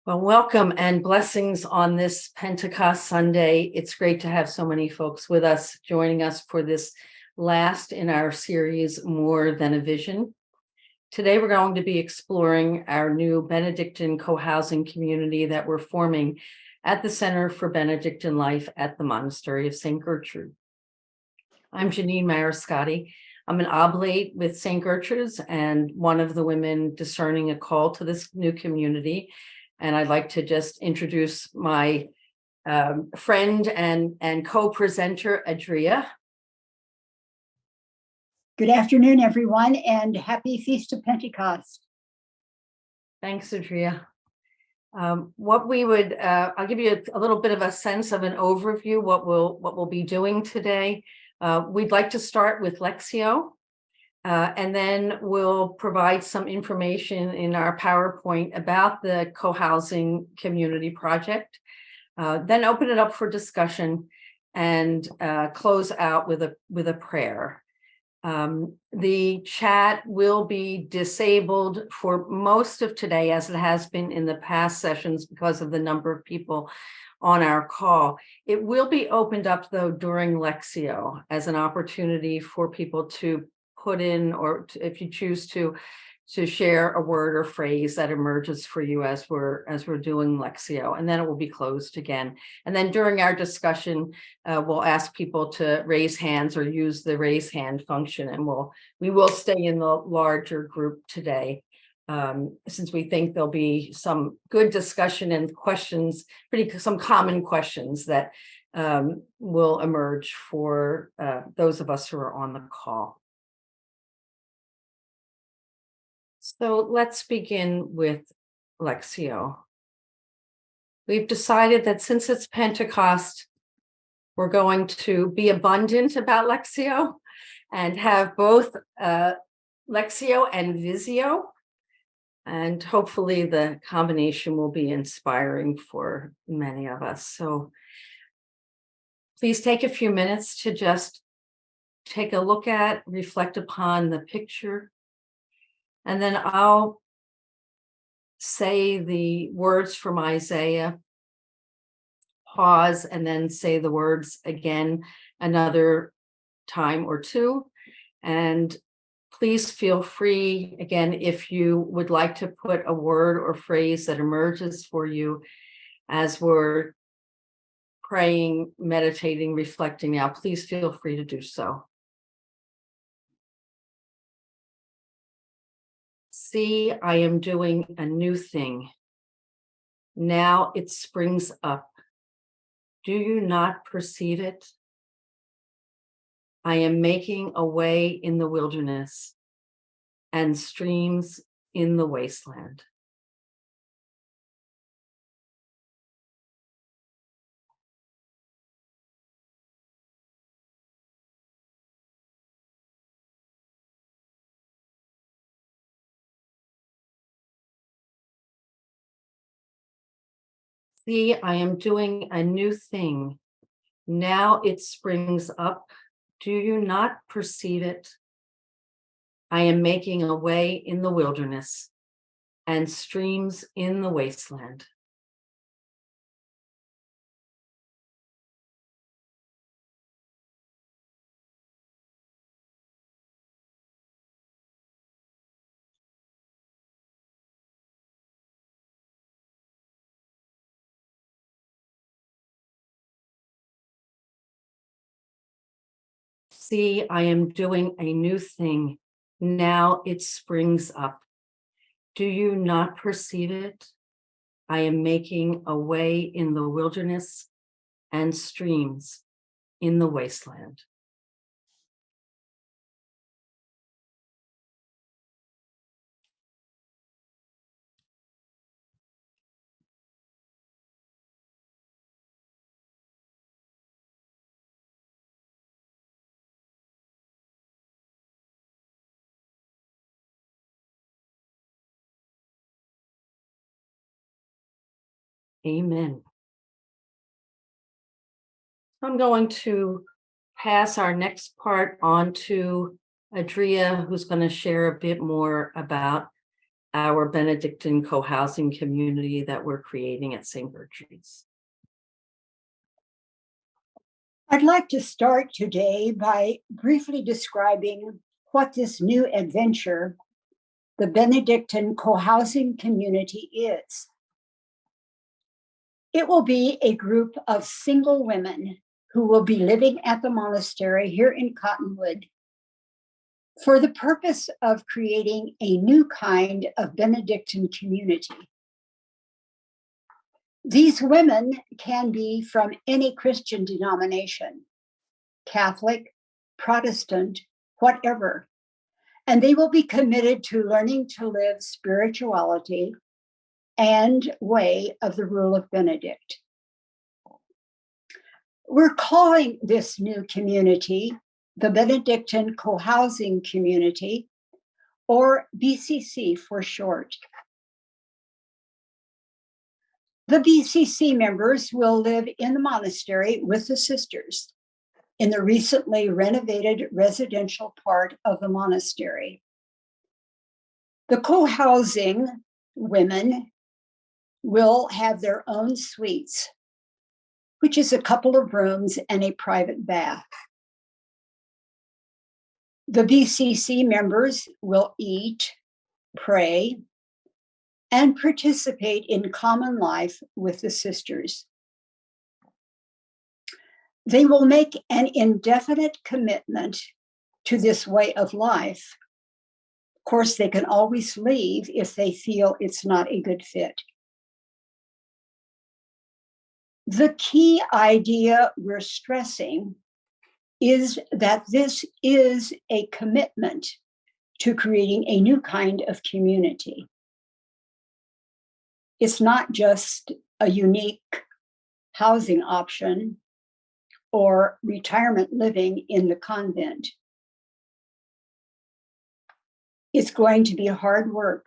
Well, welcome and blessings on this Pentecost Sunday. It's great to have so many folks with us, joining us for this last in our series, More Than a Vision. Today, we're going to be exploring our new Benedictine Cohousing Community that we're forming at the Center for Benedictine Life at the Monastery of St. Gertrude. I'm Janine Mariscotti. I'm an oblate with St. Gertrude's and one of the women discerning a call to this new community. And I'd like to just introduce my friend and co-presenter, Edrea. Good afternoon, everyone, and happy Feast of Pentecost. Thanks, Edrea. What we would, I'll give you a little bit of a sense of an overview, what we'll be doing today. We'd like to start with Lectio, and then we'll provide some information in our PowerPoint about the co-housing community project, then open it up for discussion and close out with a prayer. The chat will be disabled for most of today, as it has been in the past sessions because of the number of people on our call. It will be opened up, though, during Lectio as an opportunity for people to put in, or if you choose to share a word or phrase that emerges for you as we're doing Lectio, and then it will be closed again. And then during our discussion, we'll ask people to raise hands or use the raise hand function, and we will stay in the larger group today, since we think there'll be some good discussion and questions, some common questions that will emerge for those of us who are on the call. So let's begin with Lectio. We've decided that since it's Pentecost, we're going to be abundant about Lectio and have both Lectio and Visio. And hopefully the combination will be inspiring for many of us. So please take a few minutes to just take a look at, reflect upon the picture. And then I'll say the words from Isaiah, pause, and then say the words again another time or two. And please feel free, again, if you would like to put a word or phrase that emerges for you as we're praying, meditating, reflecting now, please feel free to do so. See, I am doing a new thing. Now it springs up. Do you not perceive it? I am making a way in the wilderness and streams in the wasteland. See, I am doing a new thing. Now it springs up. Do you not perceive it? I am making a way in the wilderness and streams in the wasteland. See, I am doing a new thing. Now it springs up. Do you not perceive it? I am making a way in the wilderness and streams in the wasteland. Amen. I'm going to pass our next part on to Edrea, who's going to share a bit more about our Benedictine Cohousing Community that we're creating at St. Gertrude's. I'd like to start today by briefly describing what this new adventure, the Benedictine Cohousing Community, is. It will be a group of single women who will be living at the monastery here in Cottonwood for the purpose of creating a new kind of Benedictine community. These women can be from any Christian denomination, Catholic, Protestant, whatever, and they will be committed to learning to live spirituality and way of the rule of Benedict. We're calling this new community the Benedictine Cohousing Community, or BCC for short. The BCC members will live in the monastery with the sisters in the recently renovated residential part of the monastery. The cohousing women will have their own suites, which is a couple of rooms and a private bath. The BCC members will eat, pray, and participate in common life with the sisters. They will make an indefinite commitment to this way of life. Of course, they can always leave if they feel it's not a good fit. The key idea we're stressing is that this is a commitment to creating a new kind of community. It's not just a unique housing option or retirement living in the convent. It's going to be hard work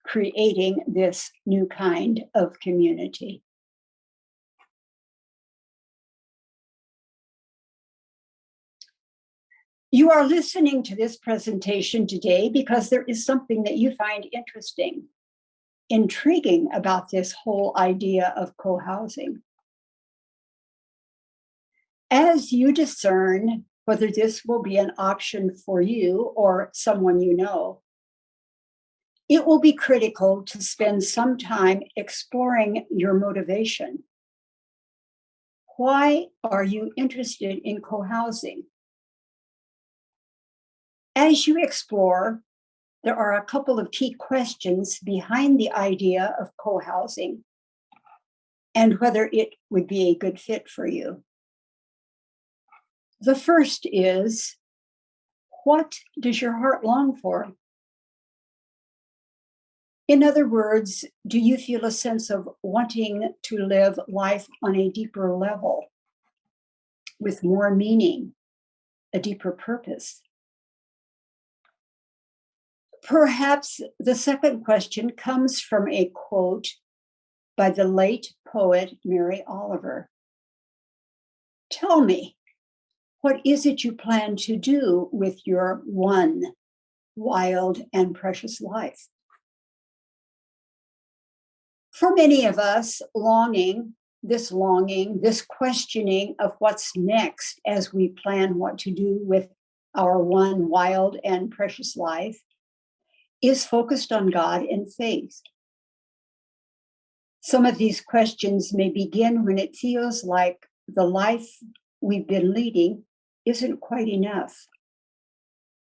creating this new kind of community. You are listening to this presentation today because there is something that you find interesting, intriguing about this whole idea of cohousing. As you discern whether this will be an option for you or someone you know, it will be critical to spend some time exploring your motivation. Why are you interested in cohousing? As you explore, there are a couple of key questions behind the idea of cohousing and whether it would be a good fit for you. The first is, what does your heart long for? In other words, do you feel a sense of wanting to live life on a deeper level, with more meaning, a deeper purpose? Perhaps the second question comes from a quote by the late poet Mary Oliver. Tell me, what is it you plan to do with your one wild and precious life? For many of us, this questioning of what's next as we plan what to do with our one wild and precious life is focused on God and faith. Some of these questions may begin when it feels like the life we've been leading isn't quite enough,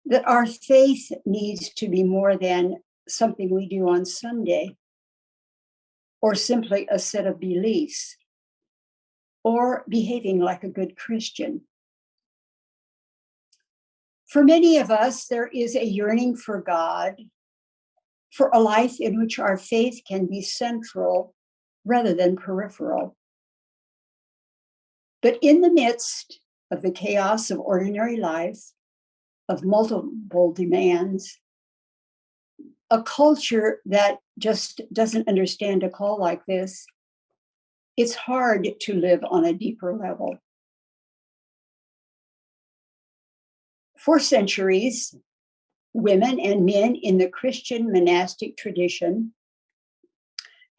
that our faith needs to be more than something we do on Sunday, or simply a set of beliefs, or behaving like a good Christian. For many of us, there is a yearning for God, for a life in which our faith can be central rather than peripheral. But in the midst of the chaos of ordinary life, of multiple demands, a culture that just doesn't understand a call like this, it's hard to live on a deeper level. For centuries, Women and men in the Christian monastic tradition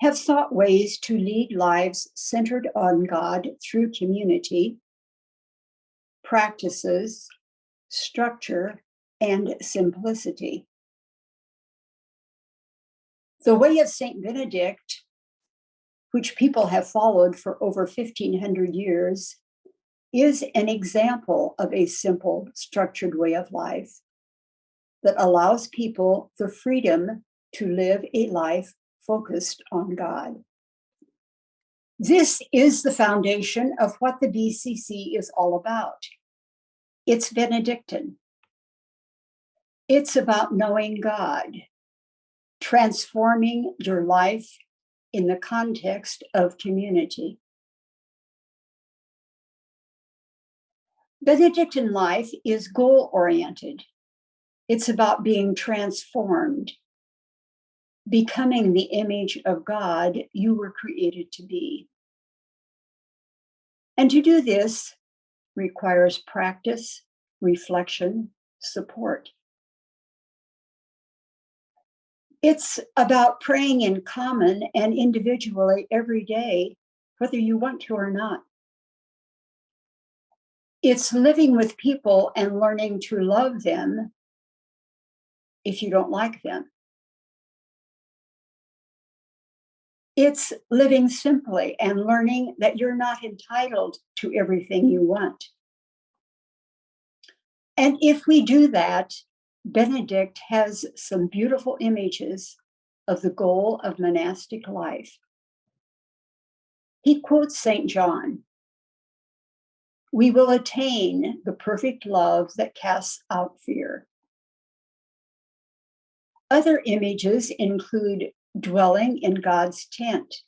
have sought ways to lead lives centered on God through community, practices, structure, and simplicity. The way of St. Benedict, which people have followed for over 1,500 years, is an example of a simple, structured way of life that allows people the freedom to live a life focused on God. This is the foundation of what the BCC is all about. It's Benedictine. It's about knowing God, transforming your life in the context of community. Benedictine life is goal-oriented. It's about being transformed, becoming the image of God you were created to be. And to do this requires practice, reflection, support. It's about praying in common and individually every day, whether you want to or not. It's living with people and learning to love them if you don't like them. It's living simply and learning that you're not entitled to everything you want. And if we do that, Benedict has some beautiful images of the goal of monastic life. He quotes St. John, "We will attain the perfect love that casts out fear." Other images include dwelling in God's tent,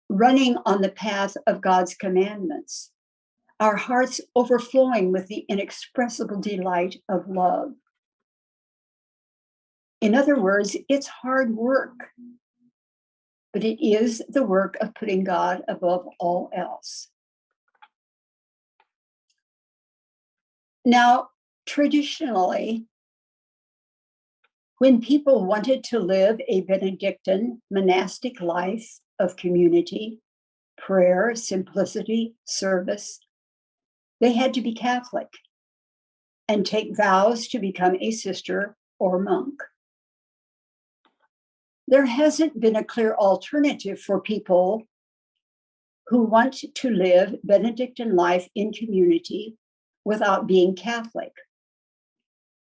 running on the path of God's commandments, our hearts overflowing with the inexpressible delight of love. In other words, it's hard work, but it is the work of putting God above all else. Now, traditionally, when people wanted to live a Benedictine monastic life of community, prayer, simplicity, service, they had to be Catholic and take vows to become a sister or monk. There hasn't been a clear alternative for people who want to live Benedictine life in community without being Catholic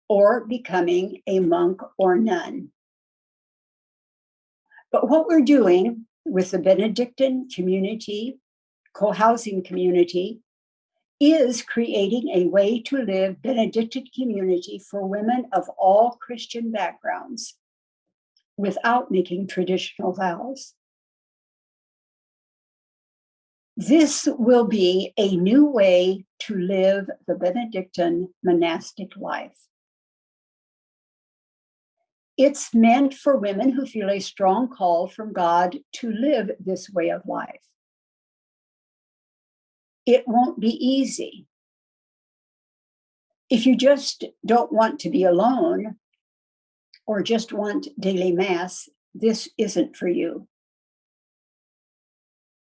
or becoming a monk or nun. But what we're doing with the Benedictine community, cohousing community, is creating a way to live Benedictine community for women of all Christian backgrounds without making traditional vows. This will be a new way to live the Benedictine monastic life. It's meant for women who feel a strong call from God to live this way of life. It won't be easy. If you just don't want to be alone or just want daily Mass, this isn't for you.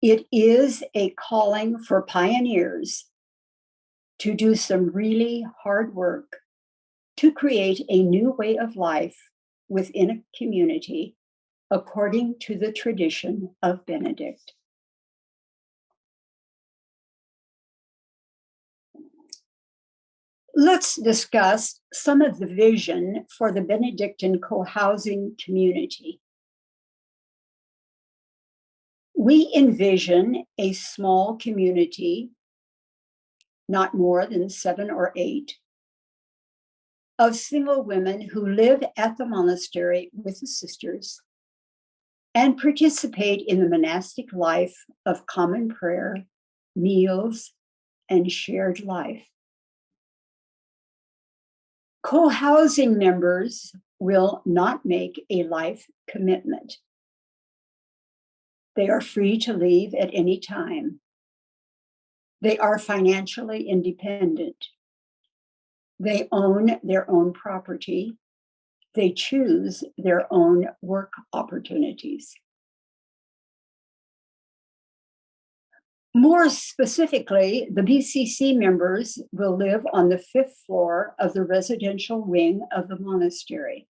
It is a calling for pioneers to do some really hard work to create a new way of life within a community according to the tradition of Benedict. Let's discuss some of the vision for the Benedictine Cohousing Community. We envision a small community, not more than 7 or 8, of single women who live at the monastery with the sisters and participate in the monastic life of common prayer, meals, and shared life. Co-housing members will not make a life commitment. They are free to leave at any time. They are financially independent. They own their own property. They choose their own work opportunities. More specifically, the BCC members will live on the 5th floor of the residential wing of the monastery.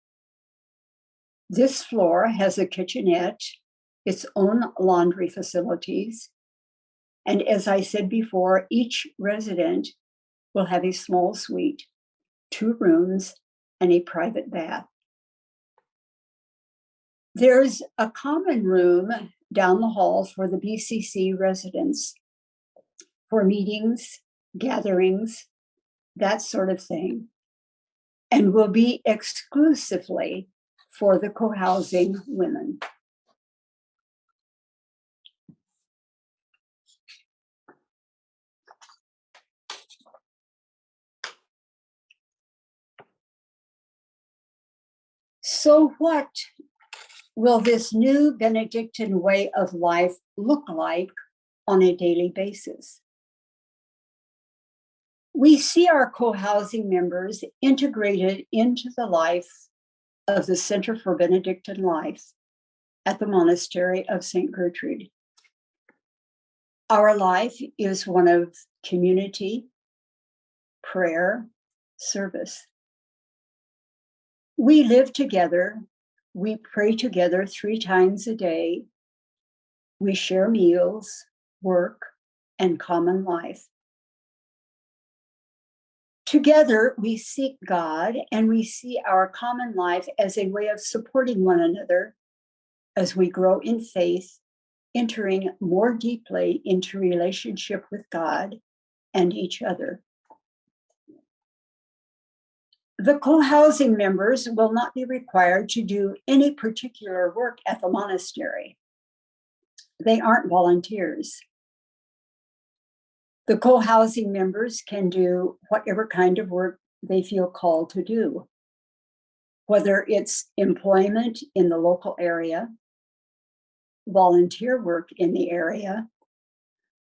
This floor has a kitchenette, its own laundry facilities, and as I said before, each resident will have a small suite, 2 rooms, and a private bath. There's a common room down the hall for the BCC residents for meetings, gatherings, that sort of thing, and will be exclusively for the cohousing women. So what will this new Benedictine way of life look like on a daily basis? We see our cohousing members integrated into the life of the Center for Benedictine Life at the Monastery of St. Gertrude. Our life is one of community, prayer, service. We live together. We pray together 3 times a day. We share meals, work, and common life. Together, we seek God and we see our common life as a way of supporting one another as we grow in faith, entering more deeply into relationship with God and each other. The cohousing members will not be required to do any particular work at the monastery. They aren't volunteers. The cohousing members can do whatever kind of work they feel called to do, whether it's employment in the local area, volunteer work in the area,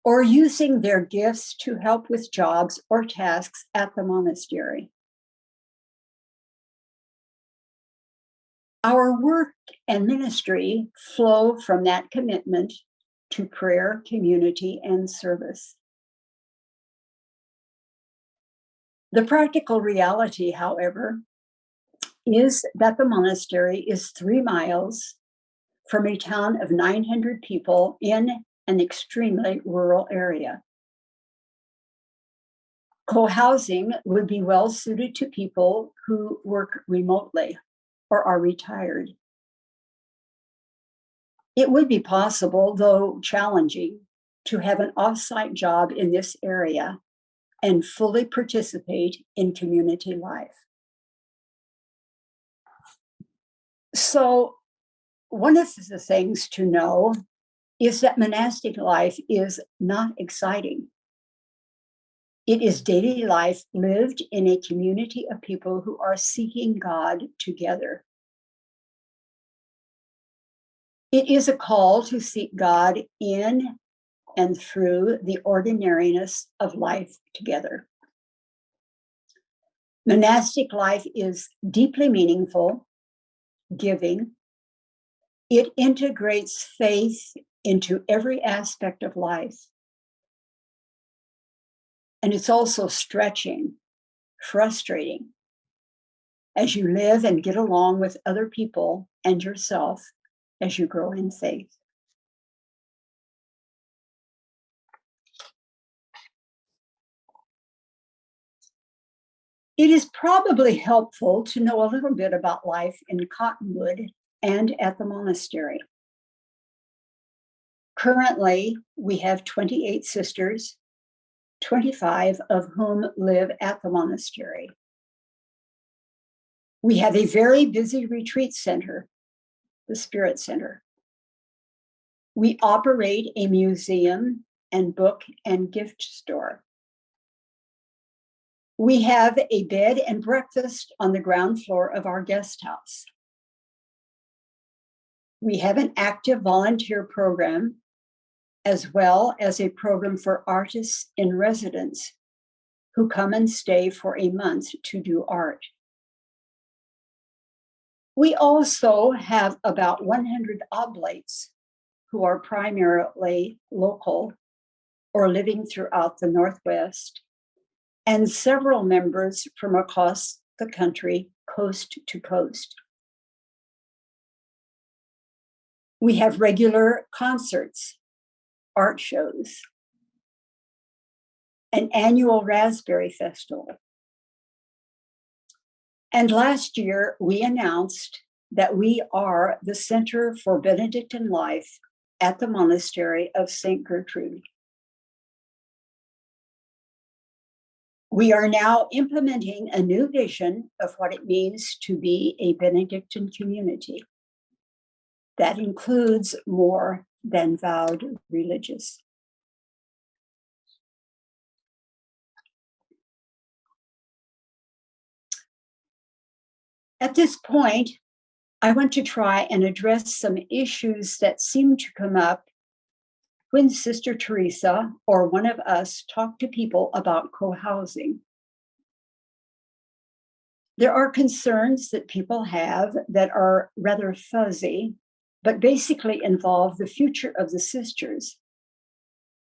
or using their gifts to help with jobs or tasks at the monastery. Our work and ministry flow from that commitment to prayer, community, and service. The practical reality, however, is that the monastery is 3 miles from a town of 900 people in an extremely rural area. Cohousing would be well suited to people who work remotely or are retired. It would be possible, though challenging, to have an off-site job in this area and fully participate in community life. So, one of the things to know is that monastic life is not exciting. It is daily life lived in a community of people who are seeking God together. It is a call to seek God in and through the ordinariness of life together. Monastic life is deeply meaningful, giving. It integrates faith into every aspect of life. And it's also stretching, frustrating, as you live and get along with other people and yourself as you grow in faith. It is probably helpful to know a little bit about life in Cottonwood and at the monastery. Currently, we have 28 sisters, 25 of whom live at the monastery. We have a very busy retreat center, the Spirit Center. We operate a museum and book and gift store. We have a bed and breakfast on the ground floor of our guest house. We have an active volunteer program, as well as a program for artists in residence who come and stay for a month to do art. We also have about 100 oblates who are primarily local or living throughout the Northwest, and several members from across the country, coast to coast. We have regular concerts, art shows, an annual Raspberry Festival. And last year, we announced that we are the Center for Benedictine Life at the Monastery of St. Gertrude. We are now implementing a new vision of what it means to be a Benedictine community that includes more than vowed religious. At this point, I want to try and address some issues that seem to come up when Sister Teresa or one of us talk to people about co-housing. There are concerns that people have that are rather fuzzy, but basically involve the future of the sisters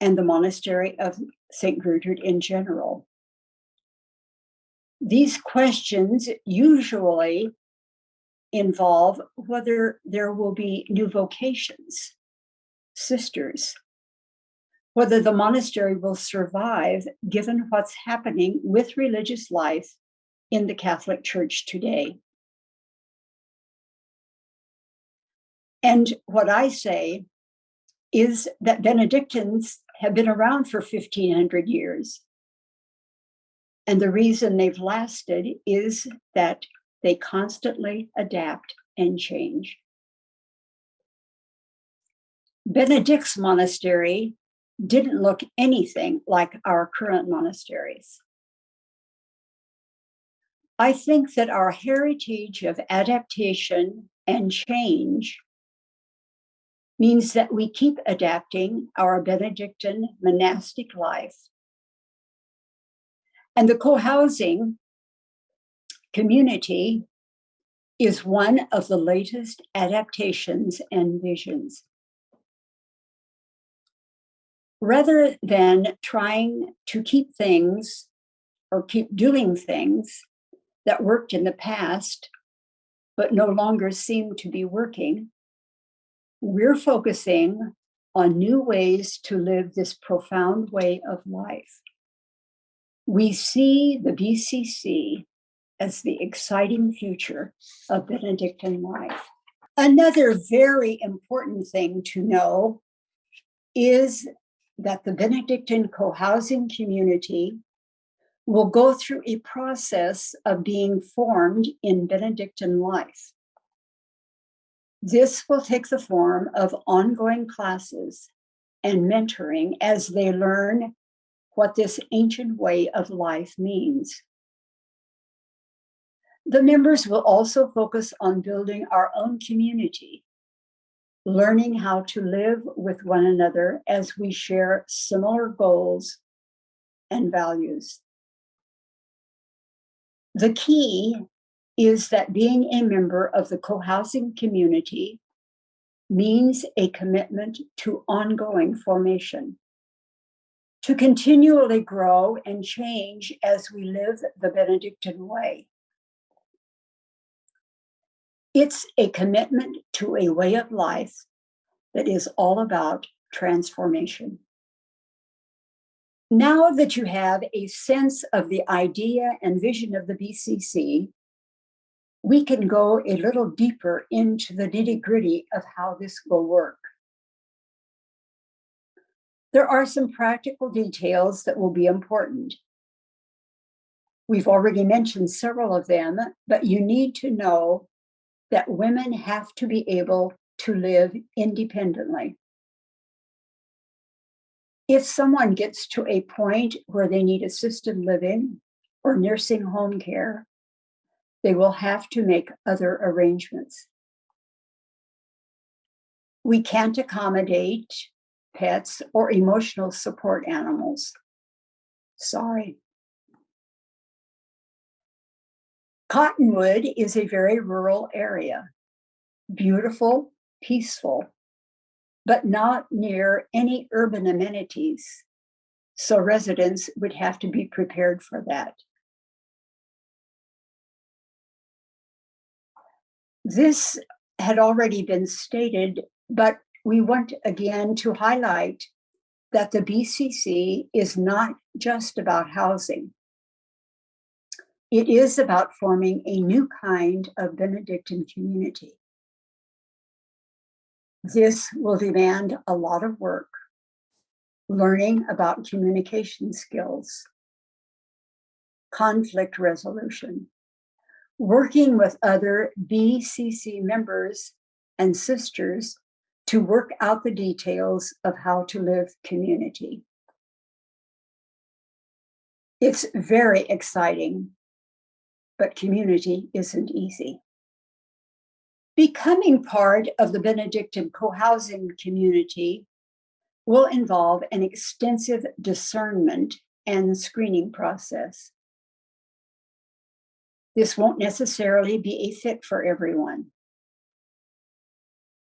and the Monastery of St. Gertrude in general. These questions usually involve whether there will be new vocations, sisters, whether the monastery will survive given what's happening with religious life in the Catholic Church today. And what I say is that Benedictines have been around for 1,500 years. And the reason they've lasted is that they constantly adapt and change. Benedict's monastery didn't look anything like our current monasteries. I think that our heritage of adaptation and change means that we keep adapting our Benedictine monastic life. And the co-housing community is one of the latest adaptations and visions. Rather than trying to keep things or keep doing things that worked in the past, but no longer seem to be working, we're focusing on new ways to live this profound way of life. We see the BCC as the exciting future of Benedictine life. Another very important thing to know is that the Benedictine Cohousing Community will go through a process of being formed in Benedictine life. This will take the form of ongoing classes and mentoring as they learn what this ancient way of life means. The members will also focus on building our own community, learning how to live with one another as we share similar goals and values. The key is that being a member of the cohousing community means a commitment to ongoing formation, to continually grow and change as we live the Benedictine way. It's a commitment to a way of life that is all about transformation. Now that you have a sense of the idea and vision of the BCC, we can go a little deeper into the nitty-gritty of how this will work. There are some practical details that will be important. We've already mentioned several of them, but you need to know that women have to be able to live independently. If someone gets to a point where they need assisted living or nursing home care, they will have to make other arrangements. We can't accommodate pets or emotional support animals. Sorry. Cottonwood is a very rural area, beautiful, peaceful, but not near any urban amenities. So residents would have to be prepared for that. This had already been stated, but we want again to highlight that the BCC is not just about housing. It is about forming a new kind of Benedictine community. This will demand a lot of work, learning about communication skills, conflict resolution, working with other BCC members and sisters to work out the details of how to live community. It's very exciting, but community isn't easy. Becoming part of the Benedictine Cohousing Community will involve an extensive discernment and screening process. This won't necessarily be a fit for everyone.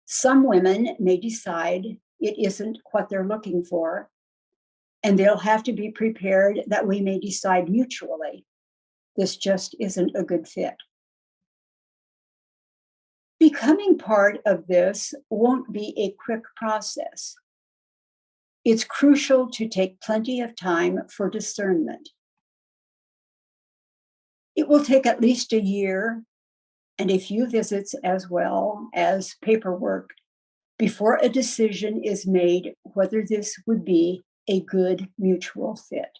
Some women may decide it isn't what they're looking for, and they'll have to be prepared that we may decide mutually, this just isn't a good fit. Becoming part of this won't be a quick process. It's crucial to take plenty of time for discernment. It will take at least a year and a few visits as well as paperwork before a decision is made whether this would be a good mutual fit.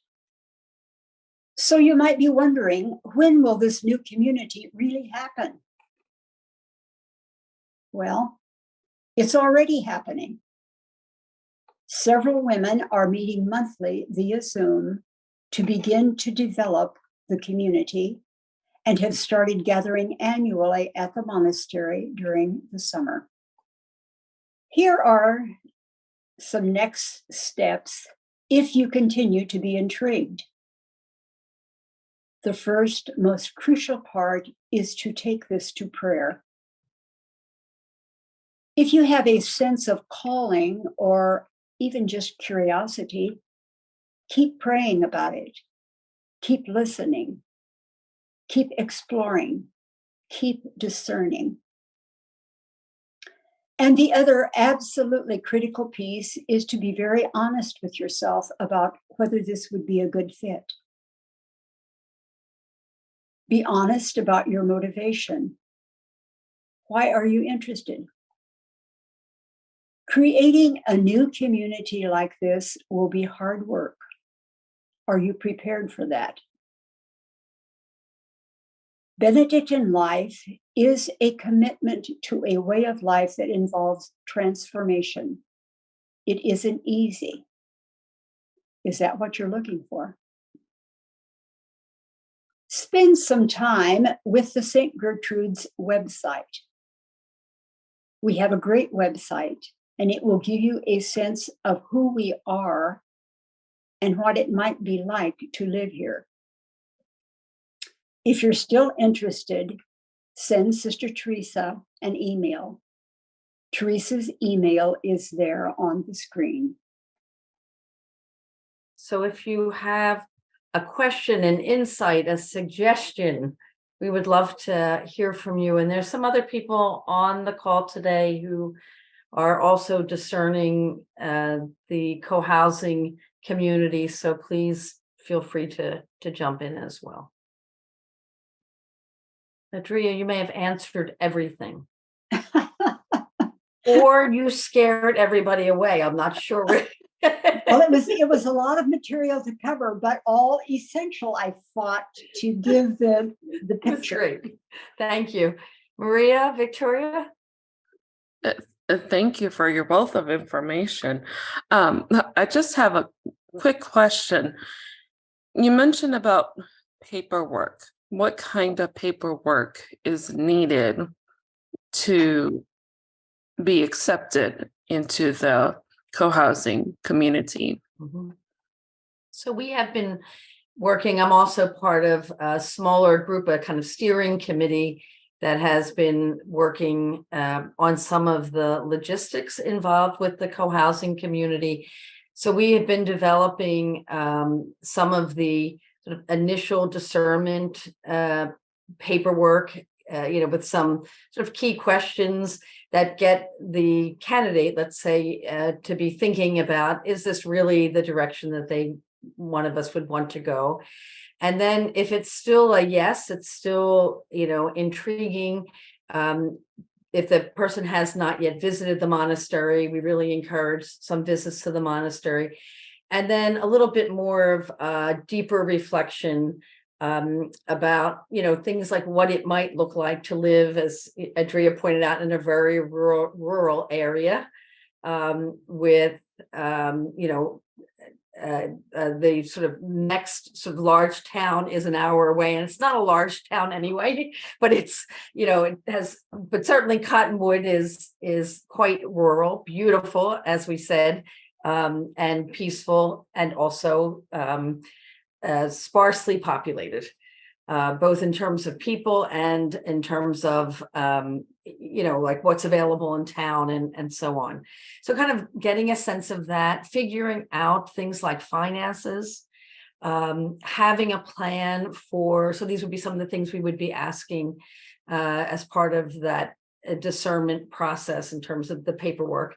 So you might be wondering, when will this new community really happen? Well, it's already happening. Several women are meeting monthly via Zoom to begin to develop the community and have started gathering annually at the monastery during the summer. Here are some next steps if you continue to be intrigued. The first, most crucial part is to take this to prayer. If you have a sense of calling or even just curiosity, keep praying about it. Keep listening. Keep exploring. Keep discerning. And the other absolutely critical piece is to be very honest with yourself about whether this would be a good fit. Be honest about your motivation. Why are you interested? Creating a new community like this will be hard work. Are you prepared for that? Benedictine life is a commitment to a way of life that involves transformation. It isn't easy. Is that what you're looking for? Spend some time with the St. Gertrude's website. We have a great website, and it will give you a sense of who we are and what it might be like to live here. If you're still interested, send Sister Teresa an email. Teresa's email is there on the screen. So if you have a question, an insight, a suggestion, we would love to hear from you. And there's some other people on the call today who are also discerning the co-housing community. So please feel free to jump in as well. Edrea, you may have answered everything. Or you scared everybody away. I'm not sure. Well, it was a lot of material to cover, but all essential, I thought, to give the picture. Great. Thank you. Maria, Victoria? Thank you for your wealth of information. I just have a quick question. You mentioned about paperwork. What kind of paperwork is needed to be accepted into the co-housing community? Mm-hmm. So we have been working. I'm also part of a smaller group, a kind of steering committee that has been working on some of the logistics involved with the co-housing community. So we have been developing some of the sort of initial discernment paperwork, with some sort of key questions that get the candidate, let's say, to be thinking about, is this really the direction that one of us would want to go? And then if it's still a yes, it's still, intriguing. If the person has not yet visited the monastery, we really encourage some visits to the monastery. And then a little bit more of deeper reflection about, things like what it might look like to live, as Edrea pointed out, in a very rural area with, the sort of next sort of large town is an hour away, and it's not a large town anyway, but it's, it has, but certainly Cottonwood is quite rural, beautiful, as we said, and peaceful, and also sparsely populated, both in terms of people and in terms of, like what's available in town and so on. So kind of getting a sense of that, figuring out things like finances, having a plan so these would be some of the things we would be asking as part of that discernment process in terms of the paperwork.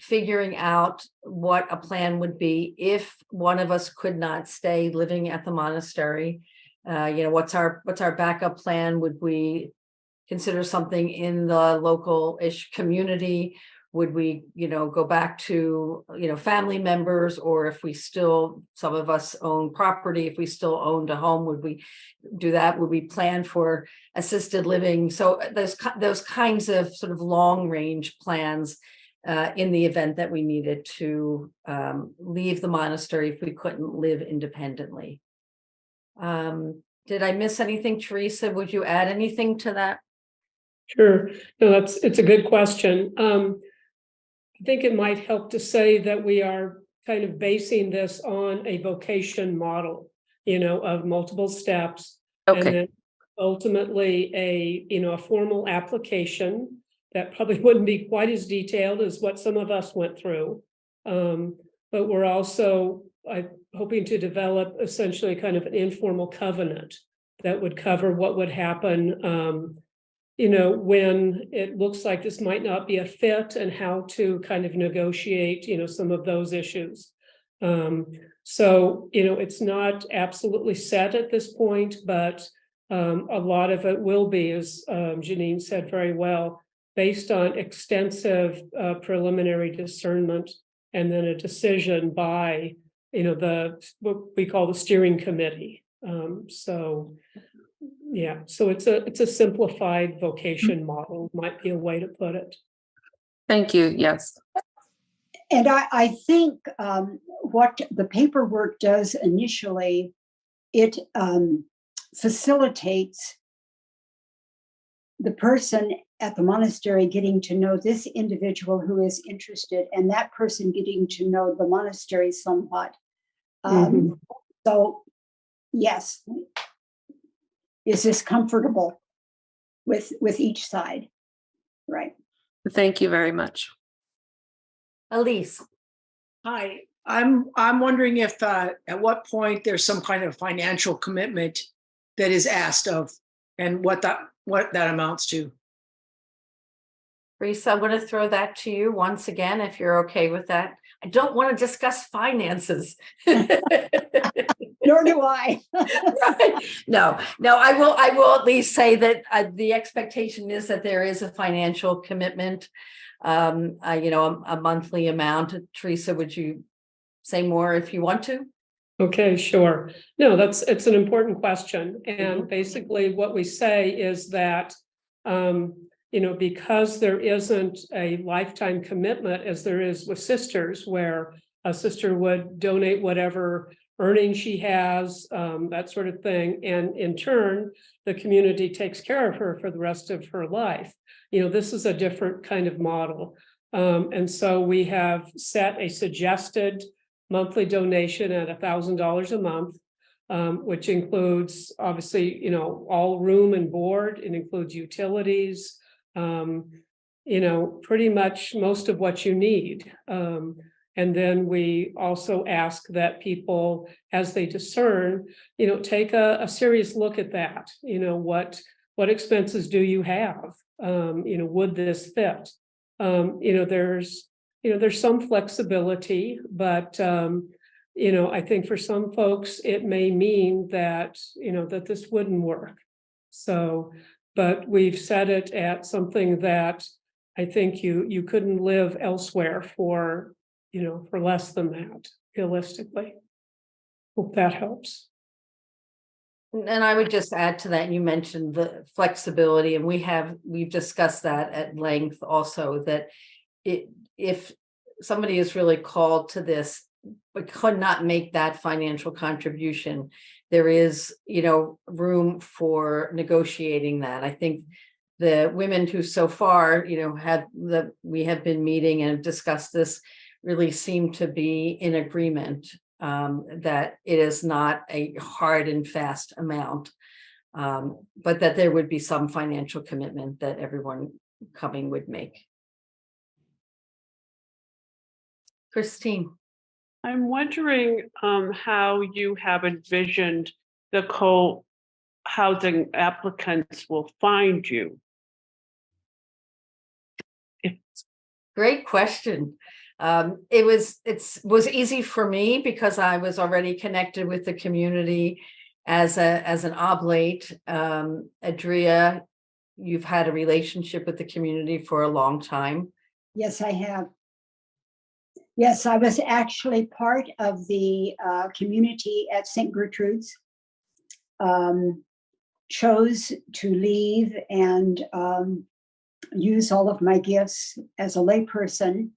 Figuring out what a plan would be if one of us could not stay living at the monastery. What's our backup plan? Would we consider something in the local-ish community? Would we, go back to, family members, or if some of us own property, if we still owned a home, would we do that? Would we plan for assisted living? So those kinds of sort of long-range plans in the event that we needed to leave the monastery if we couldn't live independently. Did I miss anything, Teresa? Would you add anything to that? Sure. No, it's a good question. I think it might help to say that we are kind of basing this on a vocation model, of multiple steps. Okay. And then ultimately a formal application that probably wouldn't be quite as detailed as what some of us went through. But we're also hoping to develop essentially kind of an informal covenant that would cover what would happen, when it looks like this might not be a fit, and how to kind of negotiate, some of those issues. So, it's not absolutely set at this point, but a lot of it will be, as Janine said very well, based on extensive preliminary discernment, and then a decision by, what we call the steering committee. So it's a simplified vocation model, might be a way to put it. Thank you. Yes. And I think what the paperwork does initially, it facilitates the person at the monastery getting to know this individual who is interested, and that person getting to know the monastery somewhat. So, yes, is this comfortable with each side? Right. Thank you very much. Elise. Hi, I'm wondering if at what point there's some kind of financial commitment that is asked of, and what that amounts to. Teresa, I'm going to throw that to you once again, if you're okay with that. I don't want to discuss finances. Nor do I. Right. No, I will at least say that the expectation is that there is a financial commitment, a monthly amount. Teresa, would you say more if you want to? Okay, sure. No, it's an important question. And basically what we say is that, because there isn't a lifetime commitment as there is with sisters, where a sister would donate whatever earnings she has, that sort of thing. And in turn, the community takes care of her for the rest of her life. This is a different kind of model. And so we have set a suggested monthly donation at $1,000 a month. which includes obviously, all room and board. It includes utilities, pretty much most of what you need. And then we also ask that people, as they discern, take a serious look at that. What expenses do you have? Would this fit? There's some flexibility, but I think for some folks it may mean that that this wouldn't work. So, but we've set it at something that I think you couldn't live elsewhere for less than that, realistically. Hope that helps. And I would just add to that, you mentioned the flexibility, and we've discussed that at length also, that if somebody is really called to this but could not make that financial contribution, there is room for negotiating that. I think the women who so far we have been meeting and discussed this really seem to be in agreement that it is not a hard and fast amount, but that there would be some financial commitment that everyone coming would make. Christine. I'm wondering how you have envisioned the co-housing applicants will find you. Great question. It was easy for me because I was already connected with the community as an oblate. Edrea, you've had a relationship with the community for a long time. Yes, I have. Yes, I was actually part of the community at St. Gertrude's. Chose to leave and use all of my gifts as a layperson,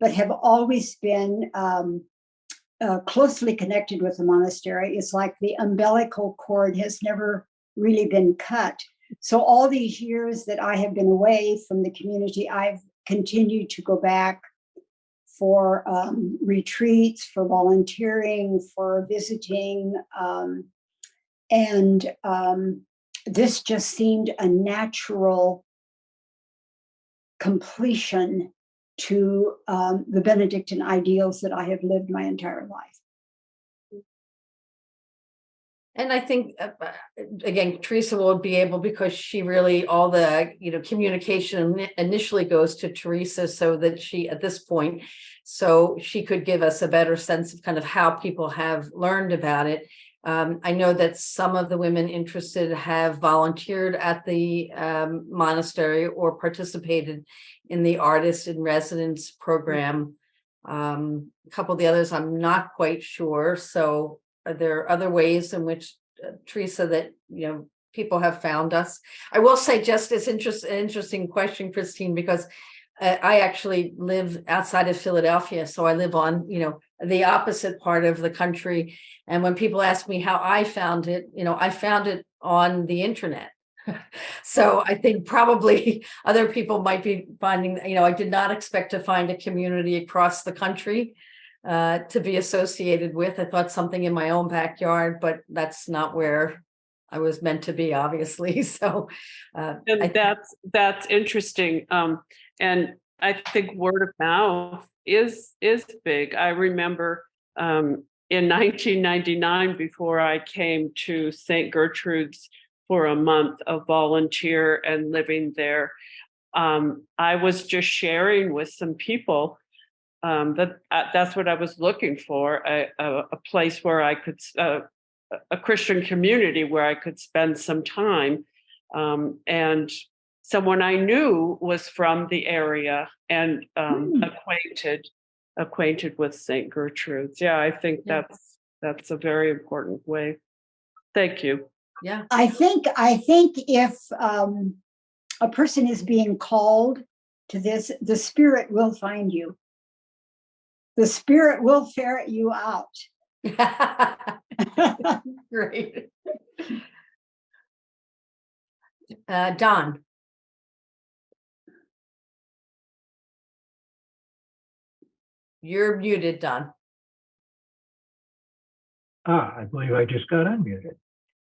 but have always been closely connected with the monastery. It's like the umbilical cord has never really been cut. So all these years that I have been away from the community, I've continued to go back for retreats, for volunteering, for visiting. And this just seemed a natural completion to the Benedictine ideals that I have lived my entire life. And I think, again, Teresa will be able, because she really, all the, communication initially goes to Teresa, so that she, at this point, so she could give us a better sense of kind of how people have learned about it. I know that some of the women interested have volunteered at the monastery or participated in the artist in residence program. A couple of the others, I'm not quite sure. So are there other ways in which, Teresa, that people have found us? I will say, just as interesting question, Christine, because I actually live outside of Philadelphia, so I live on the opposite part of the country. And when people ask me how I found it, I found it on the internet. So I think probably other people might be finding, I did not expect to find a community across the country to be associated with. I thought something in my own backyard, but that's not where I was meant to be, obviously. So and that's interesting. And I think word of mouth is big. I remember in 1999, before I came to St. Gertrude's for a month of volunteer and living there, I was just sharing with some people that's what I was looking for, a place where I could, a Christian community where I could spend some time. And someone I knew was from the area and acquainted with St. Gertrude's. Yeah, I think that's a very important way. Thank you. Yeah, I think if a person is being called to this, the Spirit will find you. The Spirit will ferret you out. great. Don. You're muted, Don. I believe I just got unmuted.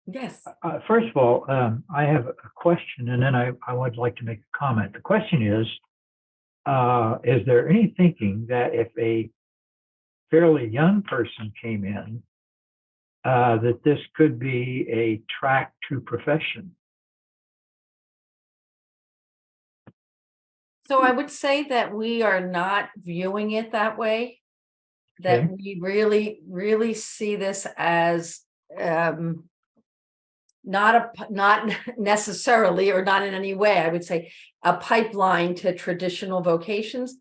Yes. First of all, I have a question, and then I would like to make a comment. The question is there any thinking that if a fairly young person came in, that this could be a track to profession? So I would say that we are not viewing it that way. That Okay. we really see this as not necessarily, or not in any way, I would say, a pipeline to traditional vocations.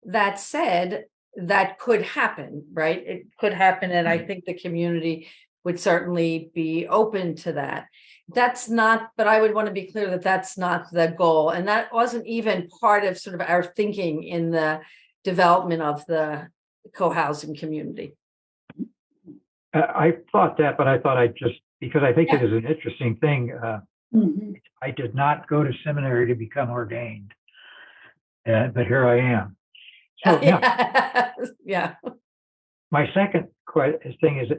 That said, that could happen, right? It could happen, and I think the community would certainly be open to that. That's not, but I would want to be clear that that's not the goal, and that wasn't even part of sort of our thinking in the development of the co-housing community. I thought that, but I thought I'd just, because I think Yeah. it is an interesting thing. Mhm. I did not go to seminary to become ordained, but here I am. So now, Yeah. my second thing is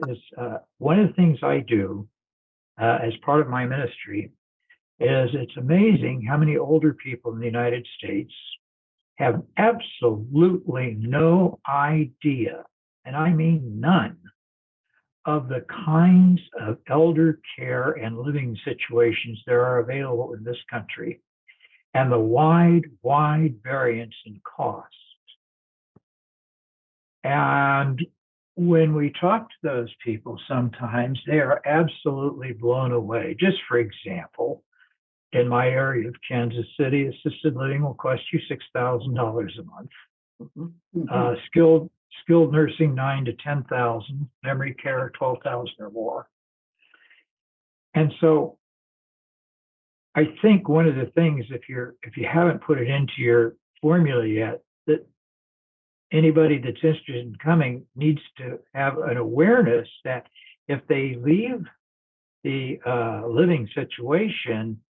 one of the things I do as part of my ministry is it's amazing how many older people in the United States have absolutely no idea, and I mean none, of the kinds of elder care and living situations there are available in this country, and the wide variance in cost. And when we talk to those people, sometimes they are absolutely blown away. Just for example, in my area of Kansas City, assisted living will cost you $6,000 a month. Mhm. Skilled nursing, 9,000 to 10,000. Memory care, 12,000 or more. And so, I think one of the things, if you haven't put it into your formula yet, that anybody that's interested in coming needs to have an awareness that if they leave the living situation,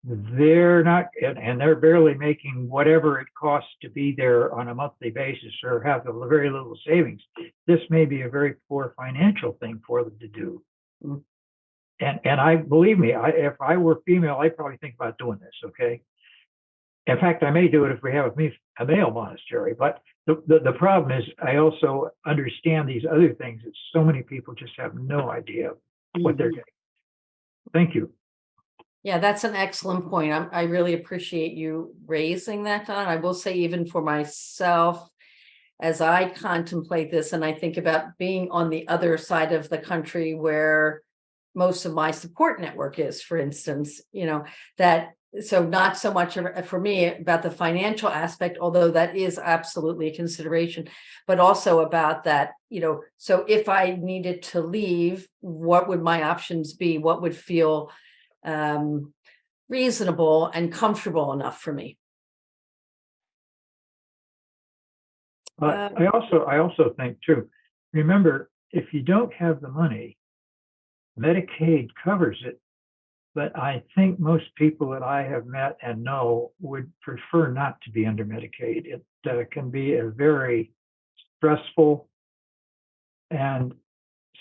they're not, and they're barely making whatever it costs to be there on a monthly basis, or have a very little savings. This may be a very poor financial thing for them to do. Mm. And I, believe me, if I were female, I'd probably think about doing this. Okay. In fact, I may do it if we have a male monastery. But the problem is, I also understand these other things that so many people just have no idea what they're getting. Thank you. Yeah, that's an excellent point. I really appreciate you raising that, Don. I will say, even for myself, as I contemplate this and I think about being on the other side of the country where most of my support network is, for instance, that, so not so much for me about the financial aspect, although that is absolutely a consideration, but also about that, so if I needed to leave, what would my options be? What would feel reasonable and comfortable enough for me? But I also think too, remember, if you don't have the money, Medicaid covers it. But I think most people that I have met and know would prefer not to be under Medicaid. It can be a very stressful and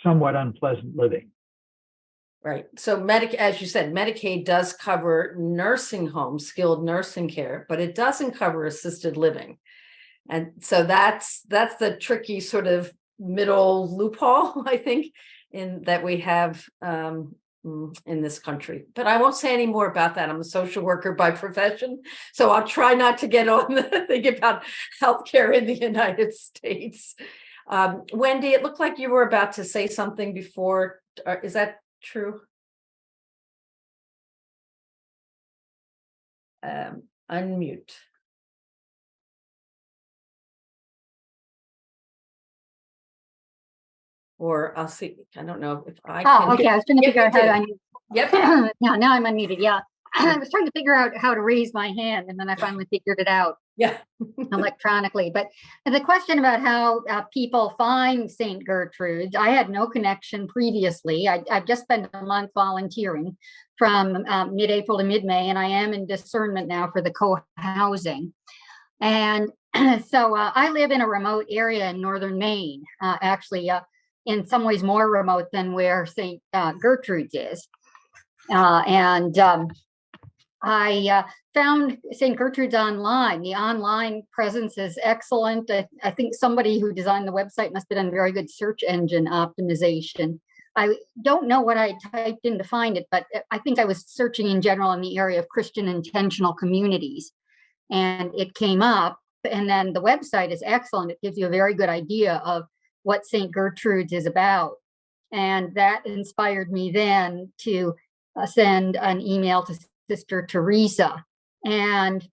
somewhat unpleasant living. Right. So as you said, Medicaid does cover nursing homes, skilled nursing care, but it doesn't cover assisted living. And so that's the tricky sort of middle loophole, I think, in that we have in this country. But I won't say any more about that. I'm a social worker by profession, so I'll try not to get on the thing about healthcare in the United States. Wendy, it looked like you were about to say something before. Is that true? Unmute. Or I'll see. I don't know if I can. Oh, okay. I was trying to figure out how to unmute. Yep. Now I'm unmuted. Yeah. I was trying to figure out how to raise my hand, and then I finally figured it out Yeah. electronically. But the question about how people find St. Gertrude, I had no connection previously. I've just spent a month volunteering from mid-April to mid-May, and I am in discernment now for the co-housing. And so I live in a remote area in northern Maine, actually in some ways more remote than where St. Gertrude's is. I found St. Gertrude's online. The online presence is excellent. I think somebody who designed the website must have done very good search engine optimization. I don't know what I typed in to find it, but I think I was searching in general in the area of Christian intentional communities, and it came up. And then the website is excellent. It gives you a very good idea of what St. Gertrude's is about. And that inspired me then to send an email to Sister Teresa. And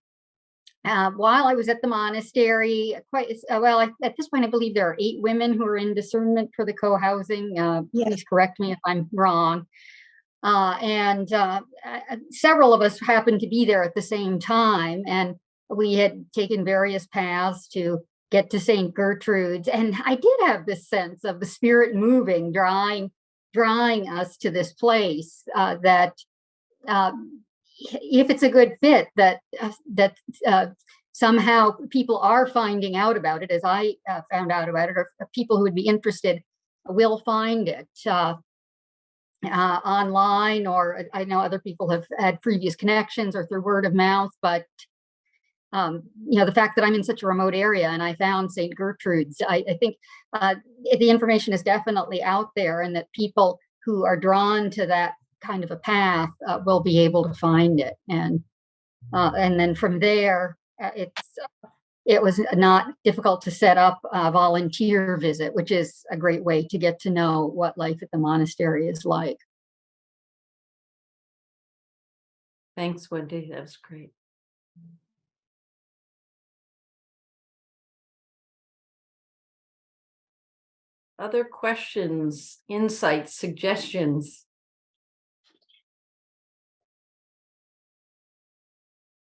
while I was at the monastery, at this point, I believe there are 8 women who are in discernment for the co-housing. Please correct me if I'm wrong. Several of us happened to be there at the same time, and we had taken various paths to get to St. Gertrude's. And I did have this sense of the Spirit moving, drawing us to this place that if it's a good fit, that somehow people are finding out about it, as I found out about it, or people who would be interested will find it online, or I know other people have had previous connections or through word of mouth, but the fact that I'm in such a remote area and I found St. Gertrude's, I think the information is definitely out there, and that people who are drawn to that kind of a path will be able to find it. And then from there, it was not difficult to set up a volunteer visit, which is a great way to get to know what life at the monastery is like. Thanks, Wendy. That was great. Other questions, insights, suggestions?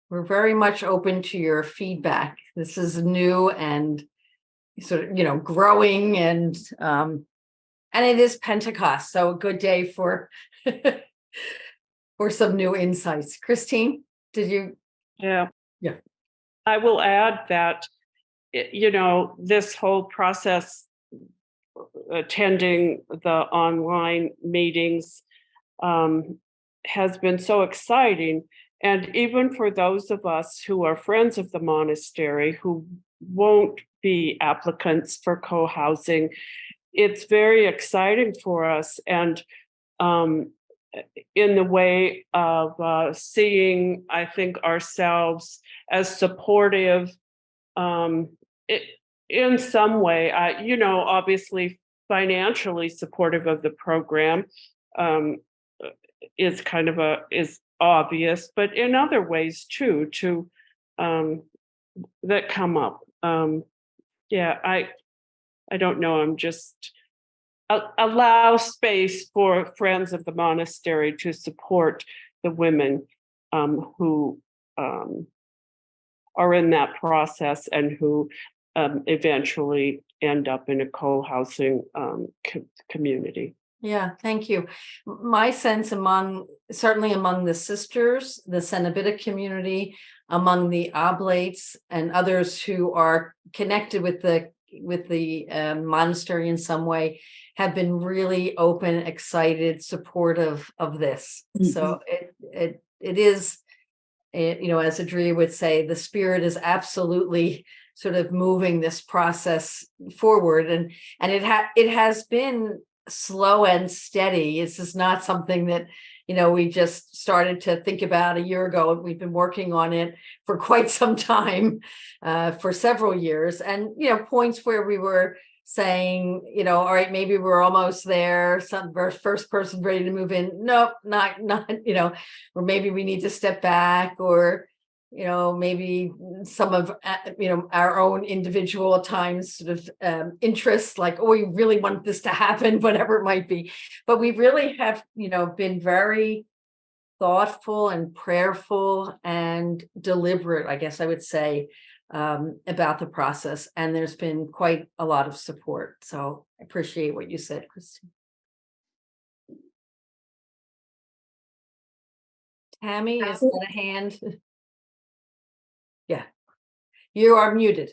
We're very much open to your feedback. This is new and sort of, growing, and it is Pentecost, so a good day for for some new insights. Christine, did you? Yeah. Yeah. I will add that, this whole process, attending the online meetings, has been so exciting. And even for those of us who are friends of the monastery who won't be applicants for co-housing, it's very exciting for us. And in the way of seeing, I think, ourselves as supportive in some way, obviously financially supportive of the program is obvious, but in other ways too, that come up. I don't know. I'm just allow space for friends of the monastery to support the women who are in that process and who eventually end up in a co-housing community. Yeah, thank you. My sense certainly among the sisters, the Cenobita community, among the oblates and others who are connected with the monastery in some way, have been really open, excited, supportive of this. Mm-hmm. So it is, as Edrea would say, the Spirit is absolutely sort of moving this process forward, and it has been slow and steady. This is not something that we just started to think about a year ago. We've been working on it for quite some time, for several years, and points where we were saying, all right, maybe we're almost there. Some first person ready to move in. Nope, not, or maybe we need to step back, or maybe some of our own individual times sort of interests, like, oh, we really want this to happen, whatever it might be. But we really have been very thoughtful and prayerful and deliberate, I guess I would say, about the process, and there's been quite a lot of support. So I appreciate what you said, Christine. Tammy, is that a hand? Yeah, you are muted.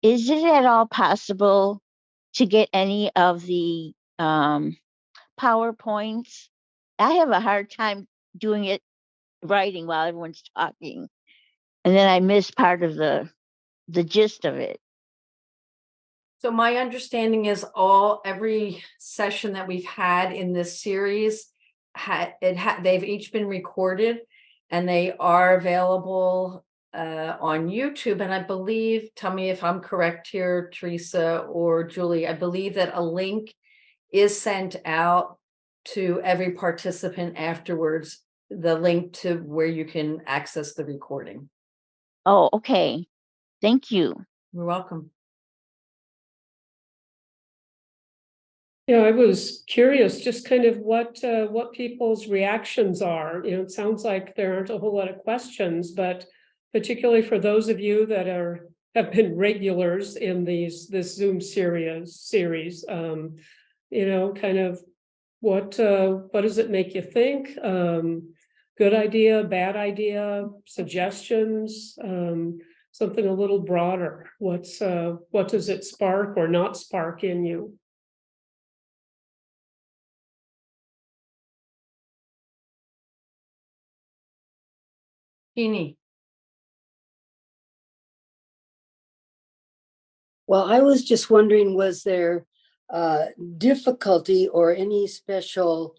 is it at all possible to get any of the PowerPoints? I have a hard time doing it, writing while everyone's talking. And then I miss part of the gist of it. So my understanding is every session that we've had in this series, they've each been recorded and they are available on YouTube. And I believe, tell me if I'm correct here, Teresa or Julie, I believe that a link is sent out to every participant afterwards, the link to where you can access the recording. Oh, okay. Thank you. You're welcome. Yeah, I was curious, just kind of what people's reactions are. You know, it sounds like there aren't a whole lot of questions, but particularly for those of you that have been regulars in this Zoom series, you know, kind of what does it make you think? Good idea, bad idea, suggestions, something a little broader. What does it spark or not spark in you? Jeannie. Well, I was just wondering, was there difficulty or any special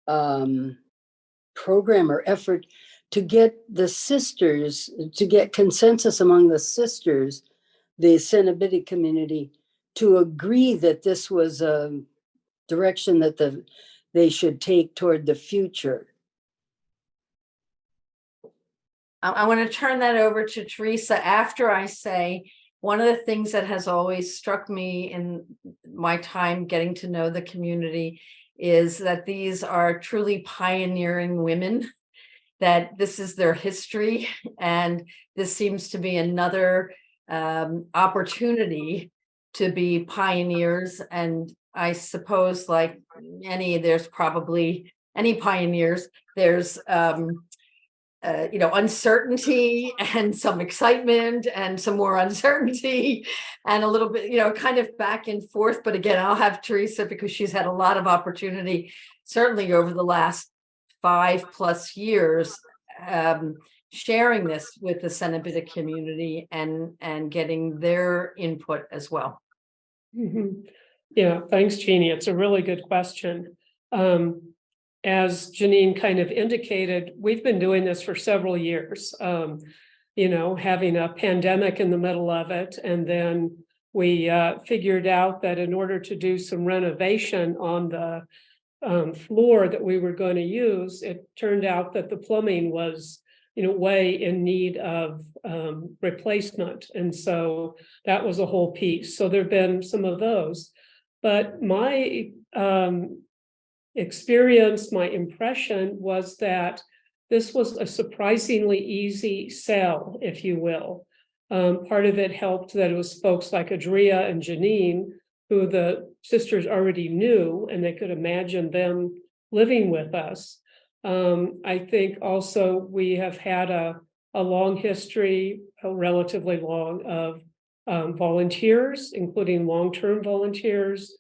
program or effort to get the sisters, to get consensus among the sisters, the Cenobite community, to agree that this was a direction that they should take toward the future? I want to turn that over to Teresa after I say one of the things that has always struck me in my time getting to know the community is that these are truly pioneering women, that this is their history, and this seems to be another opportunity to be pioneers. And I suppose, like there's probably any pioneers, there's uncertainty and some excitement and some more uncertainty and a little bit, kind of back and forth. But again, I'll have Teresa, because she's had a lot of opportunity, certainly over the last 5+ years, sharing this with the Cenobite community and getting their input as well. Mm-hmm. Yeah, thanks, Jeannie. It's a really good question. As Janine kind of indicated, we've been doing this for several years, having a pandemic in the middle of it. And then we figured out that in order to do some renovation on the floor that we were going to use, it turned out that the plumbing was, way in need of replacement. And so that was a whole piece. So there've been some of those. But my experience, my impression was that this was a surprisingly easy sell, if you will. Part of it helped that it was folks like Edrea and Janine, who the sisters already knew, and they could imagine them living with us. I think also we have had a long history, relatively long, of volunteers, including long-term volunteers.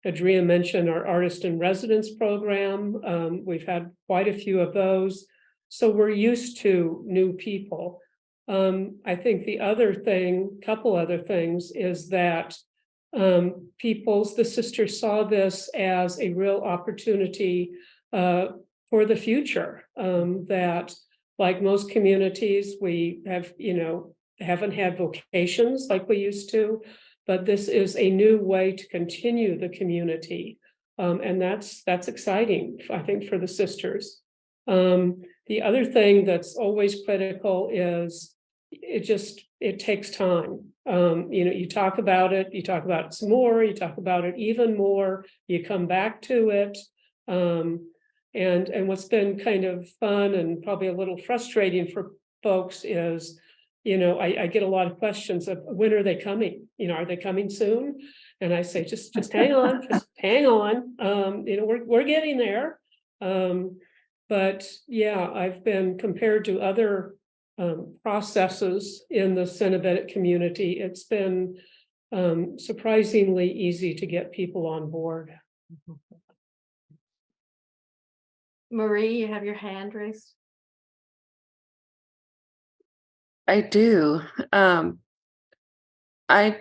Edrea mentioned our artist in residence program. We've had quite a few of those. So we're used to new people. I think couple other things is that the sisters saw this as a real opportunity for the future. That, like most communities, we have, haven't had vocations like we used to. But this is a new way to continue the community. And that's exciting, I think, for the sisters. The other thing that's always critical is it takes time. You talk about it some more, you talk about it even more, you come back to it. And what's been kind of fun and probably a little frustrating for folks is, I get a lot of questions of when are they coming? Are they coming soon? And I say, just hang on, just hang on. We're getting there. But yeah, I've been compared to other processes in the Cenobitic community, it's been surprisingly easy to get people on board. Marie, you have your hand raised? I do. I've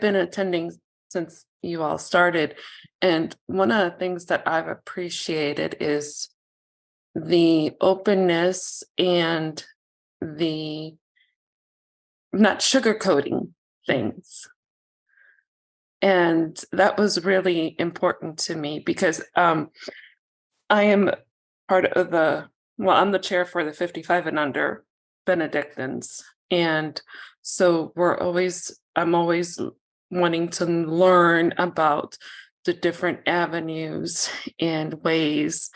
been attending since you all started, and one of the things that I've appreciated is the openness and the not sugarcoating things. And that was really important to me because I am part of I'm the chair for the 55 and under Benedictines. And so I'm always wanting to learn about the different avenues and ways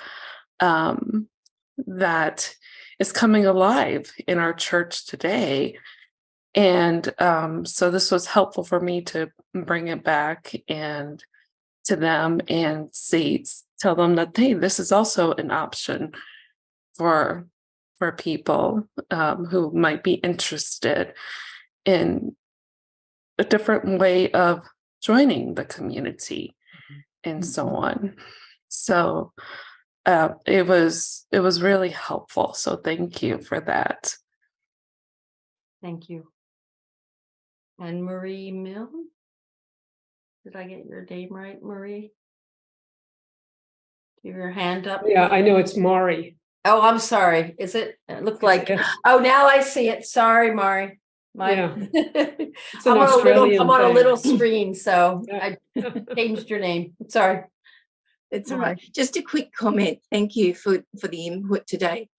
that is coming alive in our church today. And so this was helpful for me to bring it back and to them and tell them that, hey, this is also an option for people who might be interested in a different way of joining the community and so on. So it was really helpful. So thank you for that. Thank you. And Marie Milne? Did I get your name right, Marie? Do you have your hand up? Yeah, I know it's Mari. Oh, I'm sorry. Is it? It looked like, oh, now I see it. Sorry, Mari. Yeah. I'm Australian on a thing. little screen, so Yeah. I changed your name. Sorry. That's all right. Just a quick comment. Thank you for the input today.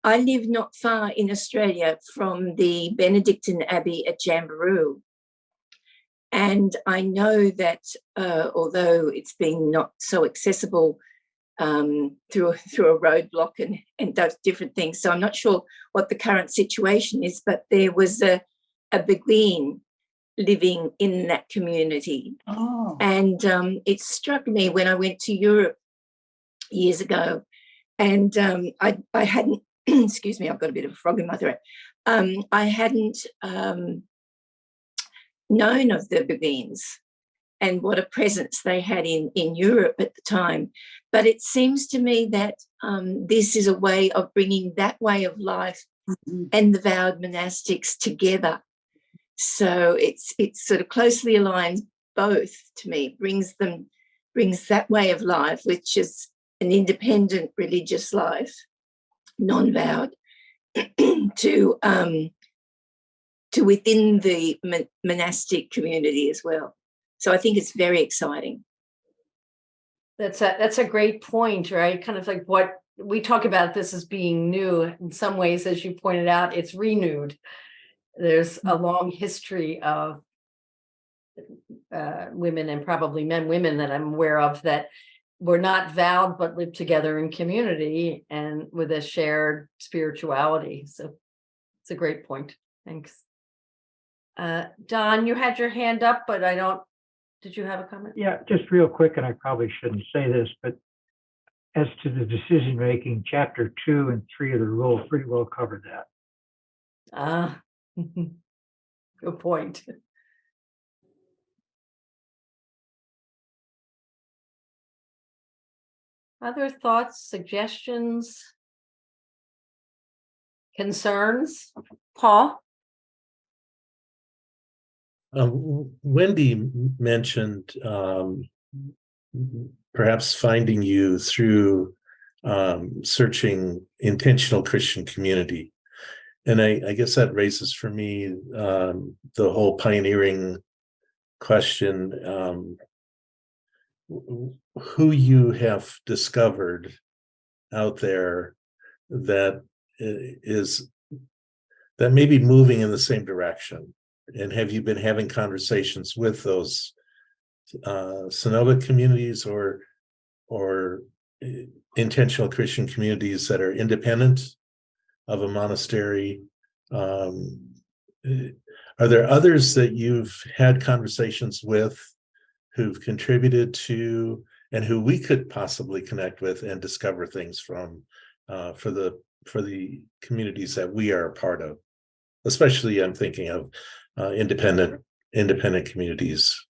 I live not far in Australia from the Benedictine Abbey at Jamberoo. And I know that although it's been not so accessible through a roadblock and those different things, so I'm not sure what the current situation is, but there was a Beguine living in that community. Oh. And it struck me when I went to Europe years ago, and I hadn't, excuse me, I've got a bit of a frog in my throat. I hadn't known of the Beguines and what a presence they had in Europe at the time. But it seems to me that this is a way of bringing that way of life and the vowed monastics together. So it's sort of closely aligned both to me, brings that way of life, which is an independent religious life, non-vowed, to within the monastic community as well. So I think it's very exciting. That's a great point, right? Kind of like what we talk about this as being new. In some ways, as you pointed out, it's renewed. There's a long history of women and probably women that I'm aware of that were not vowed but lived together in community and with a shared spirituality. So it's a great point. Thanks. Don, you had your hand up, but did you have a comment? Yeah, just real quick, and I probably shouldn't say this, but as to the decision making, chapter 2 and 3 of the rule pretty well covered that. Good point. Other thoughts, suggestions, concerns? Paul? Wendy mentioned perhaps finding you through searching intentional Christian community. And I guess that raises for me the whole pioneering question, who you have discovered out there that may be moving in the same direction. And have you been having conversations with those Cenobite communities or intentional Christian communities that are independent of a monastery? Are there others that you've had conversations with who've contributed to and who we could possibly connect with and discover things from for the for the communities that we are a part of. Especially, I'm thinking of independent communities.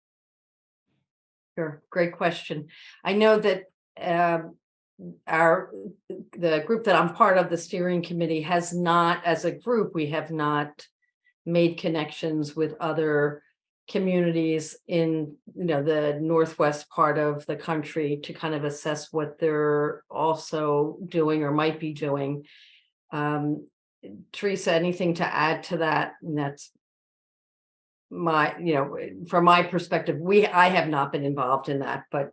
Sure, great question. I know that the group that I'm part of, the steering committee, has not, as a group, we have not made connections with other communities in the northwest part of the country to kind of assess what they're also doing or might be doing. Teresa, anything to add to that? And that's my, from my perspective, I have not been involved in that, but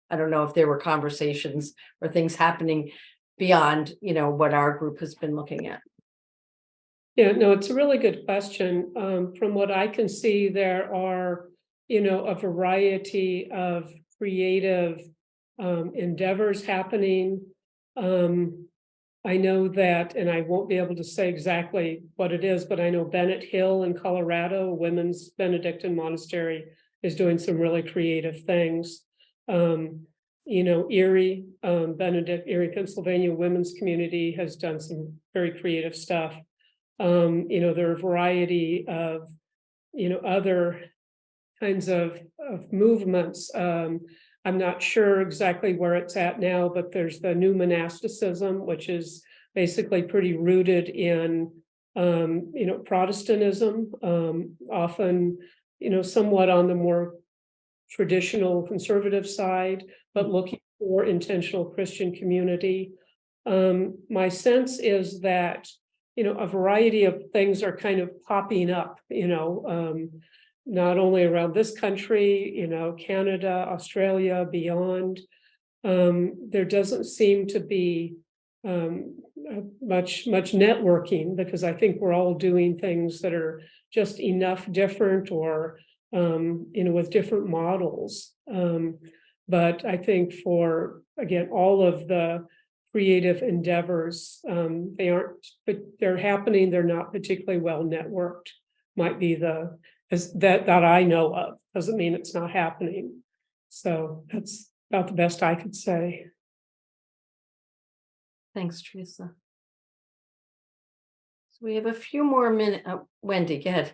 I don't know if there were conversations or things happening beyond, what our group has been looking at. Yeah, no, it's a really good question. From what I can see, there are, a variety of creative endeavors happening. I know that, and I won't be able to say exactly what it is, but I know Bennett Hill in Colorado, a women's Benedictine monastery, is doing some really creative things. Erie, Pennsylvania women's community has done some very creative stuff. There are a variety of, other kinds of movements. I'm not sure exactly where it's at now, but there's the new monasticism, which is basically pretty rooted in, Protestantism, often, somewhat on the more traditional conservative side, but looking for intentional Christian community. My sense is that, a variety of things are kind of popping up, not only around this country, Canada, Australia, beyond. There doesn't seem to be much networking, because I think we're all doing things that are just enough different, or with different models. But I think for, again, all of the creative endeavors, but they're happening. They're not particularly well networked. Might be that I know of. Doesn't mean it's not happening. So that's about the best I could say. Thanks, Teresa. So we have a few more minutes. Wendy, go ahead.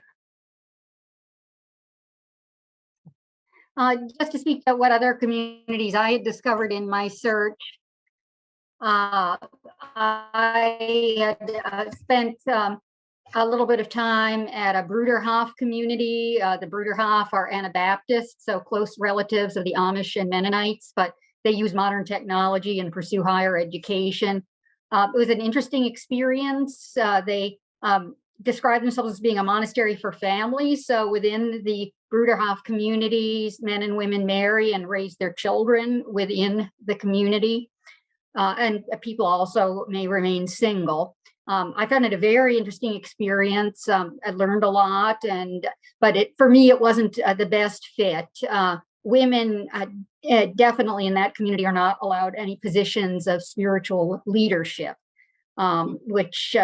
Just to speak to what other communities I had discovered in my search. I had spent a little bit of time at a Bruderhof community. The Bruderhof are Anabaptists, so close relatives of the Amish and Mennonites, but they use modern technology and pursue higher education. It was an interesting experience. They describe themselves as being a monastery for families. So within the Bruderhof communities, men and women marry and raise their children within the community. And people also may remain single. I found it a very interesting experience. I learned a lot, but for me, it wasn't the best fit. Women definitely in that community are not allowed any positions of spiritual leadership, which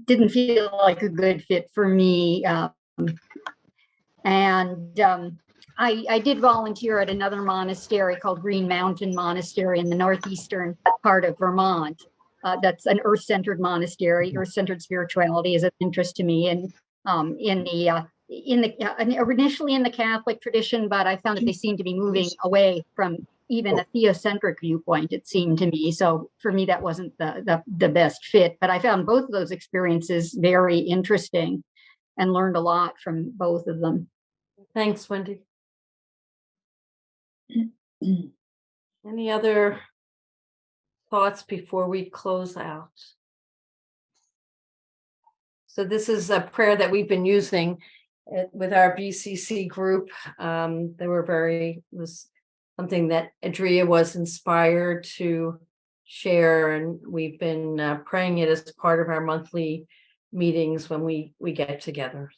didn't feel like a good fit for me. I did volunteer at another monastery called Green Mountain Monastery in the northeastern part of Vermont. That's an earth-centered monastery. Earth-centered spirituality is of interest to me, and initially in the Catholic tradition, but I found that they seem to be moving away from even a theocentric viewpoint, it seemed to me. So for me, that wasn't the best fit. But I found both of those experiences very interesting and learned a lot from both of them. Thanks, Wendy. Any other thoughts before we close out? So this is a prayer that we've been using with our BCC group. It was something that Edrea was inspired to share, and we've been praying it as part of our monthly meetings when we get together.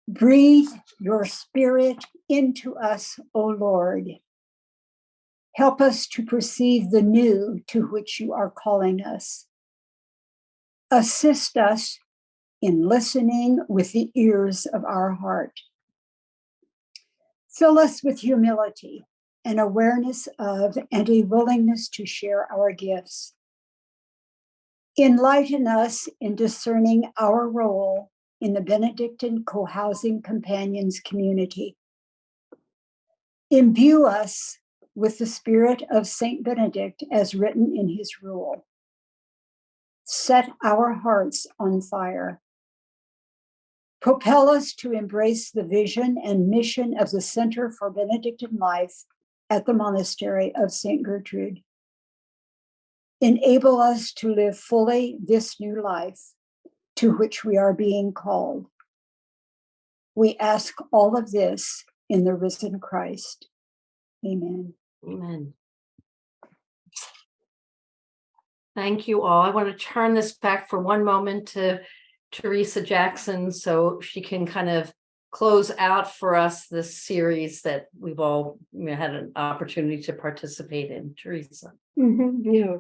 Breathe your spirit into us, O Lord. Help us to perceive the new to which you are calling us. Assist us in listening with the ears of our heart. Fill us with humility an awareness of, and a willingness to share our gifts. Enlighten us in discerning our role in the Benedictine Cohousing Companions community. Imbue us with the spirit of Saint Benedict as written in his rule. Set our hearts on fire. Propel us to embrace the vision and mission of the Center for Benedictine Life at the Monastery of St. Gertrude. Enable us to live fully this new life to which we are being called. We ask all of this in the risen Christ. Amen. Amen. Thank you all. I want to turn this back for one moment to Teresa Jackson so she can kind of close out for us this series that we've all had an opportunity to participate in. Teresa. Yeah.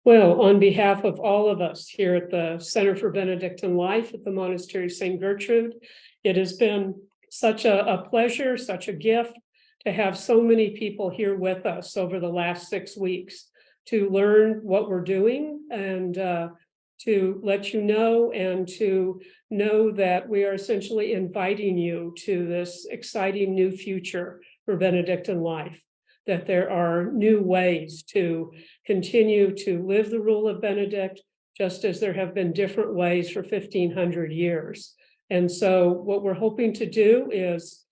Well, on behalf of all of us here at the Center for Benedictine Life at the Monastery of St. Gertrude, it has been such a pleasure, such a gift to have so many people here with us over the last 6 weeks to learn what we're doing and to let you know and to know that we are essentially inviting you to this exciting new future for Benedictine life, that there are new ways to continue to live the rule of Benedict, just as there have been different ways for 1,500 years. And so what we're hoping to do is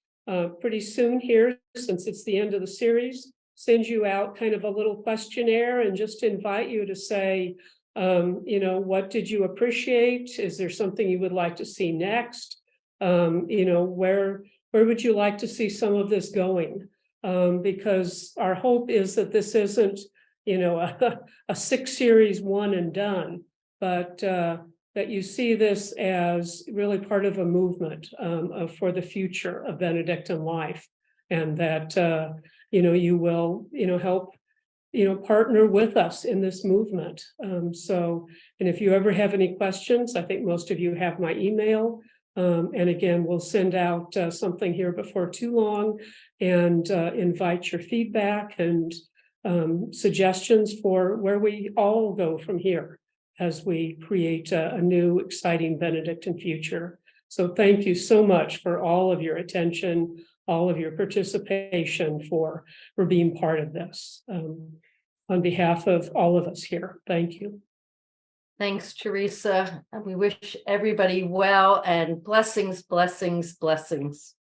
pretty soon here, since it's the end of the series, send you out kind of a little questionnaire and just invite you to say, what did you appreciate? Is there something you would like to see next? Where would you like to see some of this going? Because our hope is that this isn't, a 6 series one and done, but that you see this as really part of a movement for the future of Benedictine life, and that you will help partner with us in this movement. And if you ever have any questions, I think most of you have my email. And again, we'll send out something here before too long and invite your feedback and suggestions for where we all go from here as we create a new, exciting Benedictine future. So thank you so much for all of your attention, all of your participation, for being part of this. On behalf of all of us here, thank you. Thanks, Teresa. We wish everybody well and blessings, blessings, blessings.